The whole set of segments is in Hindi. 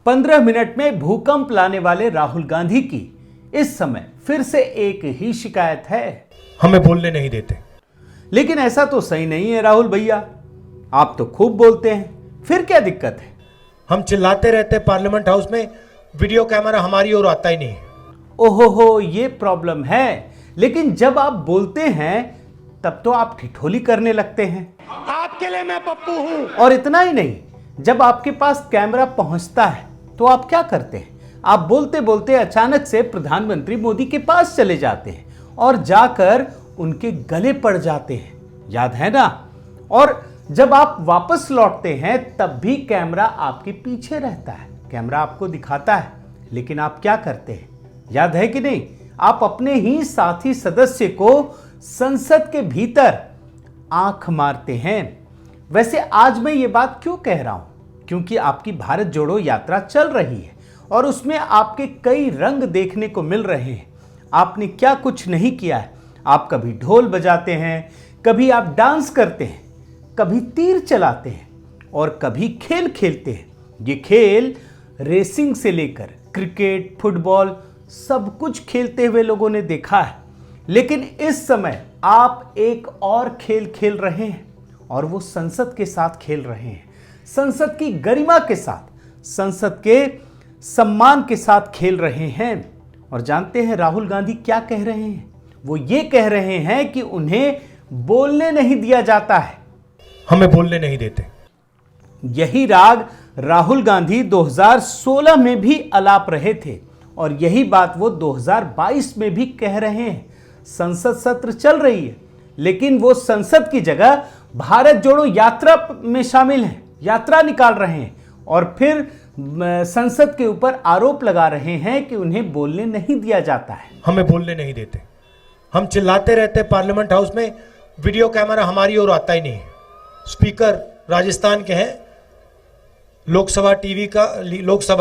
15 मिनट में भूकंप लाने वाले राहुल गांधी की इस समय फिर से एक ही शिकायत है, हमें बोलने नहीं देते। लेकिन ऐसा तो सही नहीं है राहुल भैया, आप तो खूब बोलते हैं, फिर क्या दिक्कत है? हम चिल्लाते रहते पार्लियामेंट हाउस में, वीडियो कैमरा हमारी ओर आता ही नहीं। ओहो, ये प्रॉब्लम है। लेकिन जब आप बोलते हैं तब तो आप ठिठोली करने लगते हैं। आपके लिए मैं पप्पू हूं। और इतना ही नहीं, जब आपके पास कैमरा पहुंचता है तो आप क्या करते हैं? आप बोलते बोलते अचानक से प्रधानमंत्री मोदी के पास चले जाते हैं और जाकर उनके गले पड़ जाते हैं, याद है ना? और जब आप वापस लौटते हैं तब भी कैमरा आपके पीछे रहता है, कैमरा आपको दिखाता है, लेकिन आप क्या करते हैं, याद है कि नहीं? आप अपने ही साथी सदस्य को संसद के भीतर आंख मारते हैं। वैसे आज मैं ये बात क्यों कह रहा हूं? क्योंकि आपकी भारत जोड़ो यात्रा चल रही है और उसमें आपके कई रंग देखने को मिल रहे हैं। आपने क्या कुछ नहीं किया है। आप कभी ढोल बजाते हैं, कभी आप डांस करते हैं, कभी तीर चलाते हैं और कभी खेल खेलते हैं। ये खेल रेसिंग से लेकर क्रिकेट, फुटबॉल सब कुछ खेलते हुए लोगों ने देखा है। लेकिन इस समय आप एक और खेल खेल रहे हैं और वो संसद के साथ खेल रहे हैं, संसद की गरिमा के साथ, संसद के सम्मान के साथ खेल रहे हैं। और जानते हैं राहुल गांधी क्या कह रहे हैं? वो ये कह रहे हैं कि उन्हें बोलने नहीं दिया जाता है, हमें बोलने नहीं देते। यही राग राहुल गांधी 2016 में भी अलाप रहे थे और यही बात वो 2022 में भी कह रहे हैं। संसद सत्र चल रही है, लेकिन वो संसद की जगह भारत जोड़ो यात्रा में शामिल हैं, यात्रा निकाल रहे हैं और फिर संसद के ऊपर आरोप लगा रहे हैं कि उन्हें बोलने नहीं दिया जाता है। हमें बोलने नहीं देते। हम चिल्लाते रहते पार्लियामेंट हाउस में, वीडियो कैमरा हमारी ओर आता ही नहीं। स्पीकर राजस्थान के हैं, लोकसभा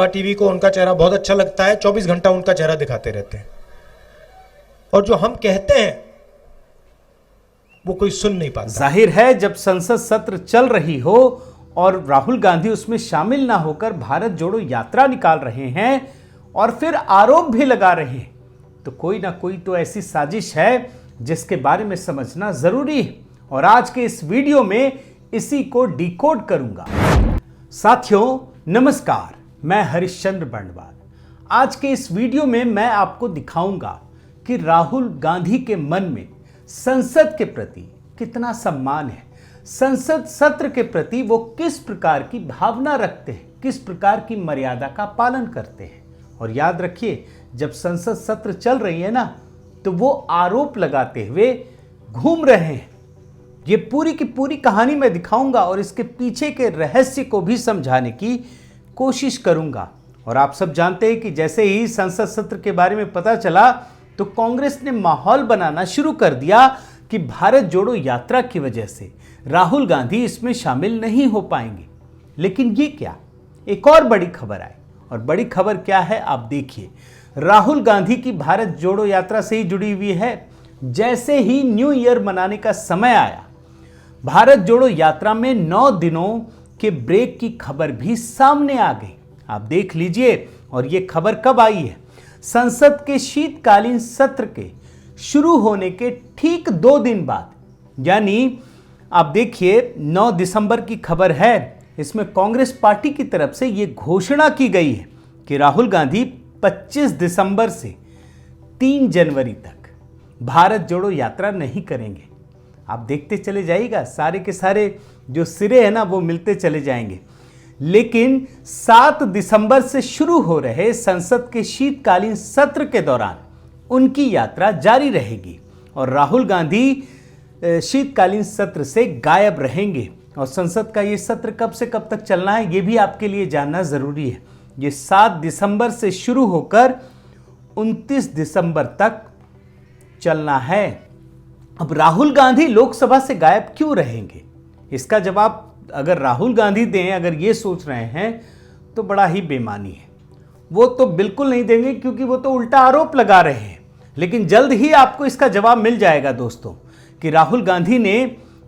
टीवी को उनका चेहरा बहुत अच्छा लगता है, 24 घंटा उनका चेहरा दिखाते रहते हैं और जो हम कहते हैं वो कोई सुन नहीं पाता। जाहिर है जब संसद सत्र चल रही हो और राहुल गांधी उसमें शामिल ना होकर भारत जोड़ो यात्रा निकाल रहे हैं और फिर आरोप भी लगा रहे हैं, तो कोई ना कोई तो ऐसी साजिश है जिसके बारे में समझना जरूरी है। और आज के इस वीडियो में इसी को डिकोड करूंगा। साथियों नमस्कार, मैं हरिश्चंद्र बंडवाल। आज के इस वीडियो में मैं आपको दिखाऊंगा कि राहुल गांधी के मन में संसद के प्रति कितना सम्मान है, संसद सत्र के प्रति वो किस प्रकार की भावना रखते हैं, किस प्रकार की मर्यादा का पालन करते हैं। और याद रखिए, जब संसद सत्र चल रही है ना, तो वो आरोप लगाते हुए घूम रहे हैं। ये पूरी की पूरी कहानी मैं दिखाऊंगा और इसके पीछे के रहस्य को भी समझाने की कोशिश करूंगा। और आप सब जानते हैं कि जैसे ही संसद सत्र के बारे में पता चला तो कांग्रेस ने माहौल बनाना शुरू कर दिया कि भारत जोड़ो यात्रा की वजह से राहुल गांधी इसमें शामिल नहीं हो पाएंगे। लेकिन ये क्या, एक और बड़ी खबर आई, और बड़ी खबर क्या है आप देखिए। राहुल गांधी की भारत जोड़ो यात्रा से ही जुड़ी हुई है। जैसे ही न्यू ईयर मनाने का समय आया, भारत जोड़ो यात्रा में 9 दिनों के ब्रेक की खबर भी सामने आ गई। आप देख लीजिए। और ये खबर कब आई है? संसद के शीतकालीन सत्र के शुरू होने के ठीक 2 दिन बाद, यानी आप देखिए 9 दिसंबर की खबर है। इसमें कांग्रेस पार्टी की तरफ से यह घोषणा की गई है कि राहुल गांधी 25 दिसंबर से 3 जनवरी तक भारत जोड़ो यात्रा नहीं करेंगे। आप देखते चले जाइएगा, सारे के सारे जो सिरे हैं ना वो मिलते चले जाएंगे। लेकिन 7 दिसंबर से शुरू हो रहे संसद के शीतकालीन सत्र के दौरान उनकी यात्रा जारी रहेगी और राहुल गांधी शीतकालीन सत्र से गायब रहेंगे। और संसद का ये सत्र कब से कब तक चलना है ये भी आपके लिए जानना जरूरी है। ये 7 दिसंबर से शुरू होकर 29 दिसंबर तक चलना है। अब राहुल गांधी लोकसभा से गायब क्यों रहेंगे? इसका जवाब अगर राहुल गांधी दें, अगर ये सोच रहे हैं तो बड़ा ही बेमानी है। वो तो बिल्कुल नहीं देंगे क्योंकि वो तो उल्टा आरोप लगा रहे हैं। लेकिन जल्द ही आपको इसका जवाब मिल जाएगा दोस्तों कि राहुल गांधी ने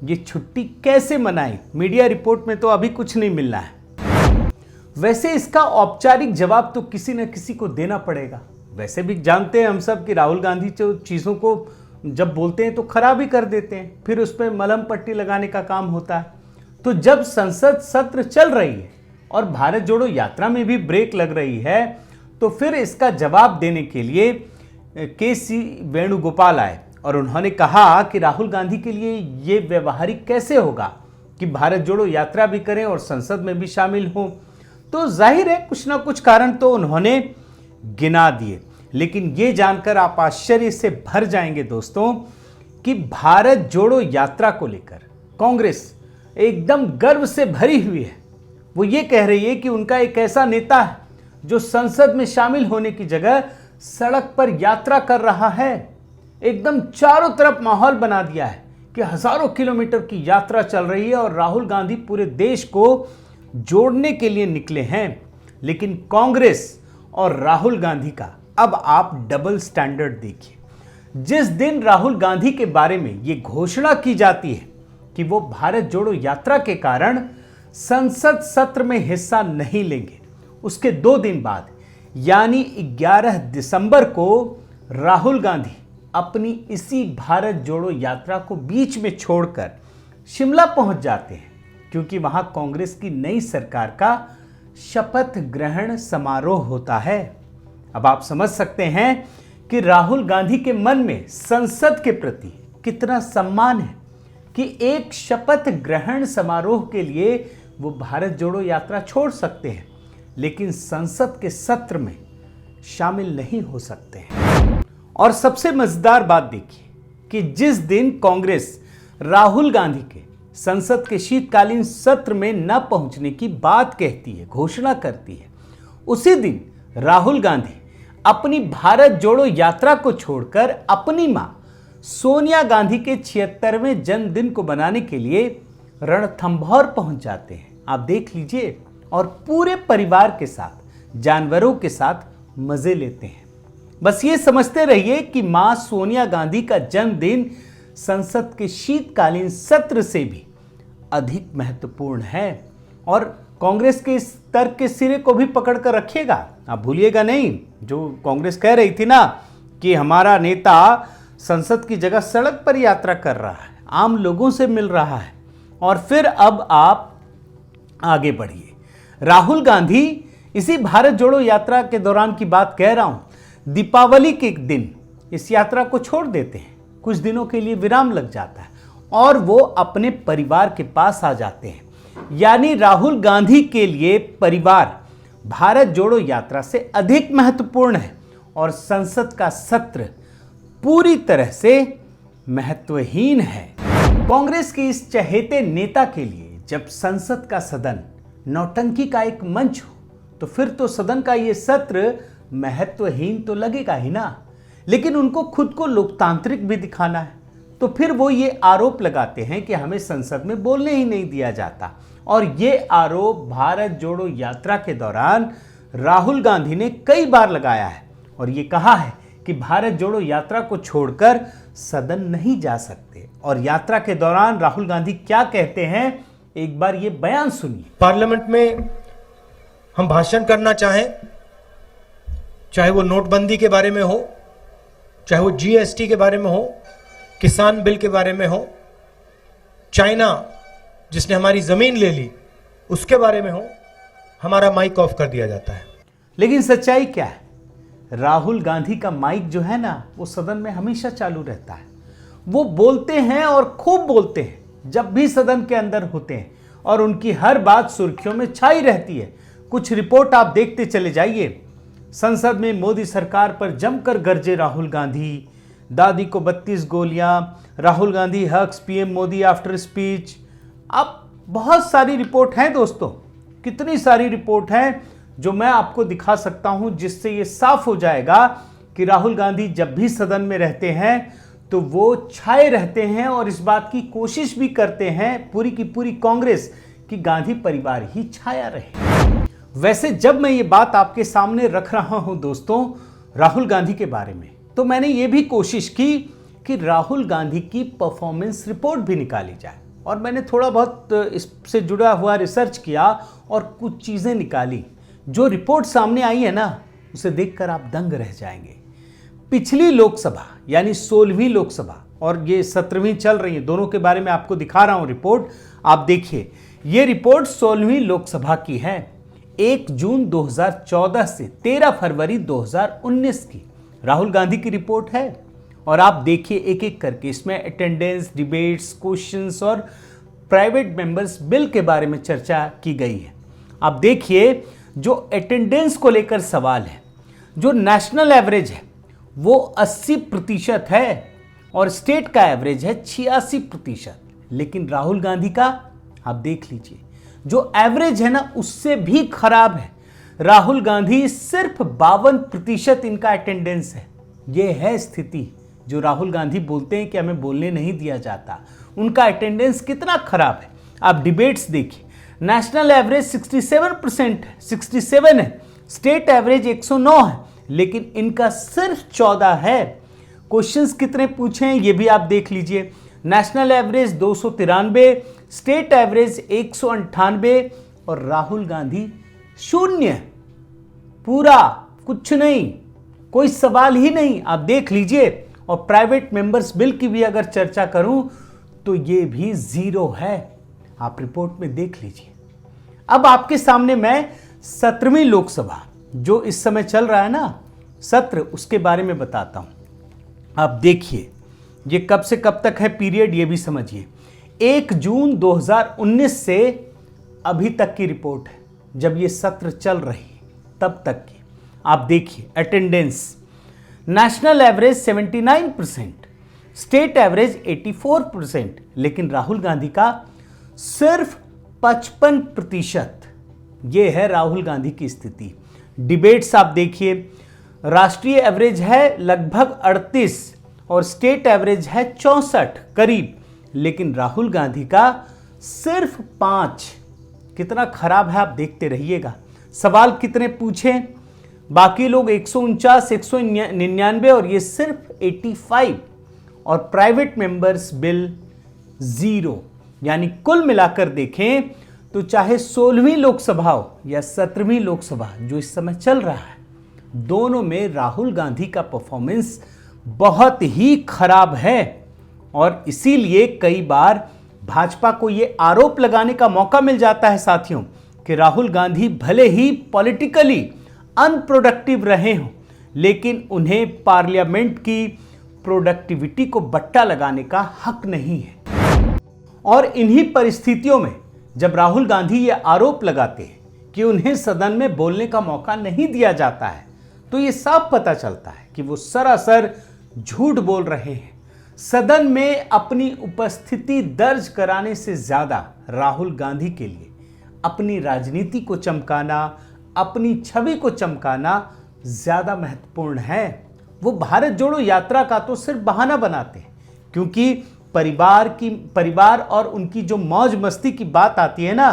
ये छुट्टी कैसे मनाई। मीडिया रिपोर्ट में तो अभी कुछ नहीं मिलना है। वैसे इसका औपचारिक जवाब तो किसी न किसी को देना पड़ेगा। वैसे भी जानते हैं हम सब कि राहुल गांधी जो चीज़ों को जब बोलते हैं तो खराब ही कर देते हैं, फिर उस पर मलहम पट्टी लगाने का काम होता है। तो जब संसद सत्र चल रही है और भारत जोड़ो यात्रा में भी ब्रेक लग रही है, तो फिर इसका जवाब देने के लिए के.सी. वेणुगोपाल आए और उन्होंने कहा कि राहुल गांधी के लिए ये व्यवहारिक कैसे होगा कि भारत जोड़ो यात्रा भी करें और संसद में भी शामिल हों। तो जाहिर है कुछ ना कुछ कारण तो उन्होंने गिना दिए, लेकिन ये जानकर आप आश्चर्य से भर जाएंगे दोस्तों कि भारत जोड़ो यात्रा को लेकर कांग्रेस एकदम गर्व से भरी हुई है। वो ये कह रही है कि उनका एक ऐसा नेता है जो संसद में शामिल होने की जगह सड़क पर यात्रा कर रहा है। एकदम चारों तरफ माहौल बना दिया है कि हजारों किलोमीटर की यात्रा चल रही है और राहुल गांधी पूरे देश को जोड़ने के लिए निकले हैं। लेकिन कांग्रेस और राहुल गांधी का अब आप डबल स्टैंडर्ड देखिए। जिस दिन राहुल गांधी के बारे में यह घोषणा की जाती है कि वो भारत जोड़ो यात्रा के कारण संसद सत्र में हिस्सा नहीं लेंगे, उसके 2 दिन बाद यानी 11 दिसंबर को राहुल गांधी अपनी इसी भारत जोड़ो यात्रा को बीच में छोड़कर शिमला पहुंच जाते हैं, क्योंकि वहां कांग्रेस की नई सरकार का शपथ ग्रहण समारोह होता है। अब आप समझ सकते हैं कि राहुल गांधी के मन में संसद के प्रति कितना सम्मान है कि एक शपथ ग्रहण समारोह के लिए वो भारत जोड़ो यात्रा छोड़ सकते हैं, लेकिन संसद के सत्र में शामिल नहीं हो सकते हैं। और सबसे मजेदार बात देखिए कि जिस दिन कांग्रेस राहुल गांधी के संसद के शीतकालीन सत्र में न पहुंचने की बात कहती है, घोषणा करती है, उसी दिन राहुल गांधी अपनी भारत जोड़ो यात्रा को छोड़कर अपनी मां सोनिया गांधी के 76वें जन्मदिन को मनाने के लिए रणथंभौर पहुंच जाते हैं। आप देख लीजिए, और पूरे परिवार के साथ, जानवरों के साथ मजे लेते हैं। बस ये समझते रहिए कि मां सोनिया गांधी का जन्मदिन संसद के शीतकालीन सत्र से भी अधिक महत्वपूर्ण है। और कांग्रेस के इस तर्क के सिरे को भी पकड़ कर रखिएगा, आप भूलिएगा नहीं। जो कांग्रेस कह रही थी ना कि हमारा नेता संसद की जगह सड़क पर यात्रा कर रहा है, आम लोगों से मिल रहा है, और फिर अब आप आगे बढ़िए। राहुल गांधी इसी भारत जोड़ो यात्रा के दौरान की बात कह रहा हूं, दीपावली के दिन इस यात्रा को छोड़ देते हैं, कुछ दिनों के लिए विराम लग जाता है और वो अपने परिवार के पास आ जाते हैं। यानी राहुल गांधी के लिए परिवार भारत जोड़ो यात्रा से अधिक महत्वपूर्ण है और संसद का सत्र पूरी तरह से महत्वहीन है। कांग्रेस के इस चहेते नेता के लिए जब संसद का सदन नौटंकी का एक मंच हो, तो फिर तो सदन का ये सत्र महत्वहीन तो लगेगा ही ना। लेकिन उनको खुद को लोकतांत्रिक भी दिखाना है, तो फिर वो ये आरोप लगाते हैं कि हमें संसद में बोलने ही नहीं दिया जाता। और ये आरोप भारत जोड़ो यात्रा के दौरान राहुल गांधी ने कई बार लगाया है और ये कहा है कि भारत जोड़ो यात्रा को छोड़कर सदन नहीं जा सकते। और यात्रा के दौरान राहुल गांधी क्या कहते हैं, एक बार ये बयान सुनिए। पार्लियामेंट में हम भाषण करना चाहें, चाहे वो नोटबंदी के बारे में हो, चाहे वो जीएसटी के बारे में हो, किसान बिल के बारे में हो, चाइना जिसने हमारी जमीन ले ली उसके बारे में हो, हमारा माइक ऑफ कर दिया जाता है। लेकिन सच्चाई क्या है, राहुल गांधी का माइक जो है ना, वो सदन में हमेशा चालू रहता है। वो बोलते हैं और खूब बोलते हैं जब भी सदन के अंदर होते हैं, और उनकी हर बात सुर्खियों में छाई रहती है। कुछ रिपोर्ट आप देखते चले जाइए। संसद में मोदी सरकार पर जमकर गरजे राहुल गांधी, दादी को 32 गोलियां, Rahul Gandhi hugs PM Modi after speech. अब बहुत सारी रिपोर्ट हैं दोस्तों, कितनी सारी रिपोर्ट हैं जो मैं आपको दिखा सकता हूं, जिससे ये साफ हो जाएगा कि राहुल गांधी जब भी सदन में रहते हैं तो वो छाए रहते हैं और इस बात की कोशिश भी करते हैं पूरी की पूरी कांग्रेस कि गांधी परिवार ही छाया रहे। वैसे जब मैं ये बात आपके सामने रख रहा हूं दोस्तों राहुल गांधी के बारे में, तो मैंने ये भी कोशिश की कि राहुल गांधी की परफॉर्मेंस रिपोर्ट भी निकाली जाए। और मैंने थोड़ा बहुत इससे जुड़ा हुआ रिसर्च किया और कुछ चीज़ें निकाली। जो रिपोर्ट सामने आई है ना, उसे देखकर आप दंग रह जाएंगे। पिछली लोकसभा यानी 16वीं लोकसभा और ये 17वीं चल रही है, दोनों के बारे में आपको दिखा रहा हूं रिपोर्ट। आप देखिए, ये रिपोर्ट 16वीं लोकसभा की है, 1 जून 2014 से 13 फरवरी 2019 की राहुल गांधी की रिपोर्ट है। और आप देखिए एक एक करके इसमें अटेंडेंस, डिबेट्स, क्वेश्चंस और प्राइवेट मेंबर्स बिल के बारे में चर्चा की गई है। आप देखिए, जो अटेंडेंस को लेकर सवाल है, जो नेशनल एवरेज है वो 80% है और स्टेट का एवरेज है 86%। लेकिन राहुल गांधी का आप देख लीजिए, जो एवरेज है ना उससे भी खराब है। राहुल गांधी सिर्फ 52% इनका अटेंडेंस है। ये है स्थिति जो राहुल गांधी बोलते हैं कि हमें बोलने नहीं दिया जाता। उनका अटेंडेंस कितना खराब है। आप डिबेट्स देखिए, नेशनल एवरेज 67% है, 67 है, स्टेट एवरेज 109 है, लेकिन इनका सिर्फ 14 है। क्वेश्चंस कितने पूछे हैं ये भी आप देख लीजिए, नेशनल एवरेज 293, स्टेट एवरेज 198 और राहुल गांधी 0, पूरा कुछ नहीं, कोई सवाल ही नहीं। आप देख लीजिए। और प्राइवेट मेंबर्स बिल की भी अगर चर्चा करूं तो ये भी 0 है। आप रिपोर्ट में देख लीजिए। अब आपके सामने मैं 17वीं लोकसभा जो इस समय चल रहा है ना सत्र, उसके बारे में बताता हूं। आप देखिए, ये कब से कब तक है पीरियड ये भी समझिए। 1 जून 2019 से अभी तक की रिपोर्ट है, जब ये सत्र चल रही तब तक की। आप देखिए, attendance national average 79%, state average 84%, लेकिन राहुल गांधी का सिर्फ 55%। ये है राहुल गांधी की स्थिति। डिबेट्स आप देखिए, राष्ट्रीय एवरेज है लगभग 38 और स्टेट एवरेज है 64 करीब, लेकिन राहुल गांधी का सिर्फ 5। कितना खराब है आप देखते रहिएगा। सवाल कितने पूछे, बाकी लोग 149, 199 और ये सिर्फ 85। और प्राइवेट मेंबर्स बिल 0। यानी कुल मिलाकर देखें तो चाहे 16वीं लोकसभा हो या 17वीं लोकसभा जो इस समय चल रहा है, दोनों में राहुल गांधी का परफॉर्मेंस बहुत ही खराब है। और इसीलिए कई बार भाजपा को ये आरोप लगाने का मौका मिल जाता है साथियों कि राहुल गांधी भले ही पॉलिटिकली अनप्रोडक्टिव रहे हों, लेकिन उन्हें पार्लियामेंट की प्रोडक्टिविटी को बट्टा लगाने का हक नहीं है। और इन्हीं परिस्थितियों में जब राहुल गांधी ये आरोप लगाते हैं कि उन्हें सदन में बोलने का मौका नहीं दिया जाता है, तो ये साफ पता चलता है कि वो सरासर झूठ बोल रहे हैं। सदन में अपनी उपस्थिति दर्ज कराने से ज्यादा राहुल गांधी के लिए अपनी राजनीति को चमकाना, अपनी छवि को चमकाना ज्यादा महत्वपूर्ण है। वो भारत जोड़ो यात्रा का तो सिर्फ बहाना बनाते हैं, क्योंकि परिवार और उनकी जो मौज मस्ती की बात आती है ना,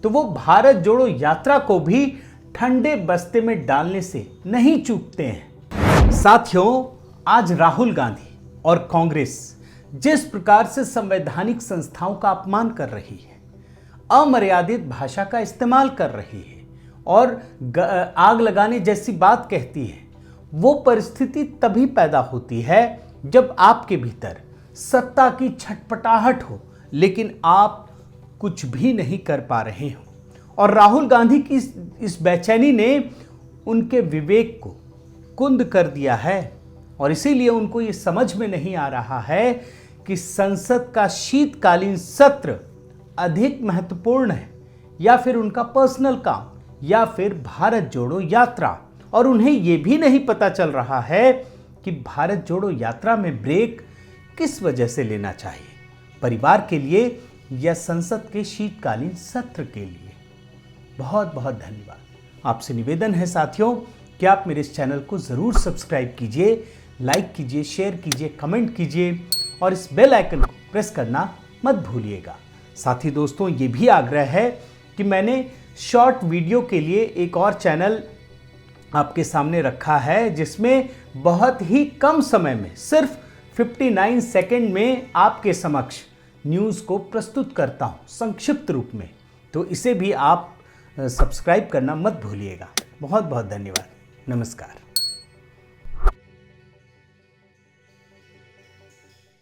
तो वो भारत जोड़ो यात्रा को भी ठंडे बस्ते में डालने से नहीं चूकते हैं। साथियों, आज राहुल गांधी और कांग्रेस जिस प्रकार से संवैधानिक संस्थाओं का अपमान कर रही है, अमर्यादित भाषा का इस्तेमाल कर रही है और आग लगाने जैसी बात कहती है, वो परिस्थिति तभी पैदा होती है जब आपके भीतर सत्ता की छटपटाहट हो, लेकिन आप कुछ भी नहीं कर पा रहे हो। और राहुल गांधी की इस बेचैनी ने उनके विवेक को कुंद कर दिया है और इसीलिए उनको ये समझ में नहीं आ रहा है कि संसद का शीतकालीन सत्र अधिक महत्वपूर्ण है या फिर उनका पर्सनल काम या फिर भारत जोड़ो यात्रा। और उन्हें यह भी नहीं पता चल रहा है कि भारत जोड़ो यात्रा में ब्रेक किस वजह से लेना चाहिए, परिवार के लिए या संसद के शीतकालीन सत्र के लिए। बहुत बहुत धन्यवाद। आपसे निवेदन है साथियों कि आप मेरे इस चैनल को ज़रूर सब्सक्राइब कीजिए, लाइक कीजिए, शेयर कीजिए, कमेंट कीजिए और इस बेल आइकन को प्रेस करना मत भूलिएगा। साथ ही दोस्तों, ये भी आग्रह है कि मैंने शॉर्ट वीडियो के लिए एक और चैनल आपके सामने रखा है, जिसमें बहुत ही कम समय में सिर्फ 59 सेकंड में आपके समक्ष न्यूज़ को प्रस्तुत करता हूँ संक्षिप्त रूप में, तो इसे भी आप सब्सक्राइब करना मत भूलिएगा। बहुत बहुत धन्यवाद। नमस्कार।